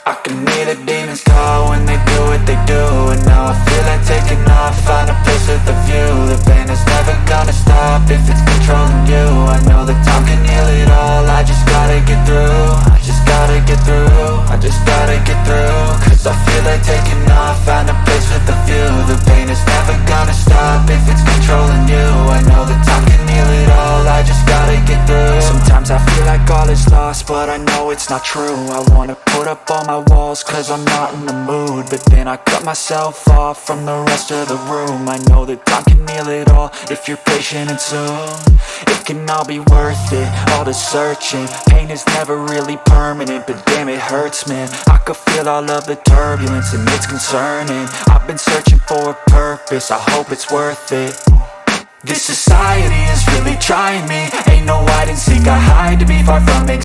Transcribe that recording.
I can hear the demons call when they do what they do. And now I feel like taking off, find a place with a view. The pain is never gonna stop if it's controlling you. I know that time can heal it all, I just gotta get through. I just gotta get through, I just gotta get through. Cause I feel like taking off, find a place with a view. The pain is never gonna stop if it's controlling you. I know that time can heal it all, I just gotta get through. Sometimes I feel like all is lost, but I know it's not true. I wanna put up all my walls cause I'm not in the mood, but then I cut myself off from the rest of the room. I know that time can heal it all if you're patient and soon. It can all be worth it, all the searching. Pain is never really permanent, but damn it hurts, man. I could feel all of the turbulence and it's concerning. I've been searching for a purpose, I hope it's worth it. This society is really trying me. Ain't no hide and seek, I hide to be far from it.